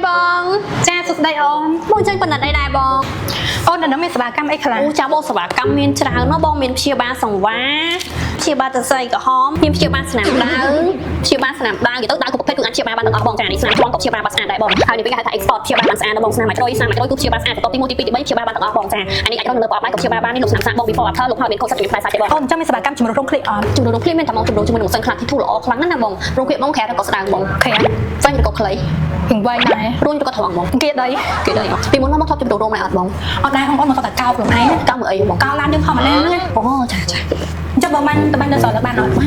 บองจ้าสุดได้อมบองจังปนัดได้บองអូននៅមានសេវាកម្មអីខ្លះអូចាបងសេវាកម្មមានច្រើនណាស់បងមានព្យាបាលសង្វាព្យាបាលទៅស្អីក្រហមមានព្យាបាលស្នាមដៅព្យាបាលស្នាមដៅនិយាយទៅដៅគ្រប់ប្រភេទគឺអាចព្យាបាលបានទាំងអស់បងចានេះស្នាមឆ្លងក៏ព្យាបាលបានស្អាតដែរបងហើយនេះគេហៅថា export ព្យាបាលបានស្អាតដែរបងស្នាមមួយជ្រុយស្នាមមួយជ្រុយគឺព្យាបាលស្អាតបន្ទាប់ទី1ទី2ទី3ព្យាបាលបានទាំងអស់បងចាអានេះអាចរកនៅលើប្រអប់ដែរក៏ព្យាបាលបាននេះលោកស្នាមសាក់បង before after លោកហើយមានខុសសិទ្ធិផ្លែសាច់ទេបងអូនចាំមានសេវាកម្មជំរុញរោងឃ្លៀកអត់ជំរុញរោងឃ្លៀកមានតែមកជំរុញជាមួយនឹងសិនខ្លះទីធូរល្អខ្លាំងណាស់ណាបងរោងឃ្លៀកបងក្រែក៏ស្ដើងបងក្រែចាញ់ក៏ខ្លីហិងវែងដែររួញក៏ត្រង់បងគេដីពីមុនមកថតជំរុញរោងដែរអត់បងអត់ដែរបងមកថតតែកោខ្លួនឯងកោមើលអីបងកោឡានយើងធម្មតាហ្នឹងអូចាចាំបងបានទៅបានដល់សល់បានអត់បាន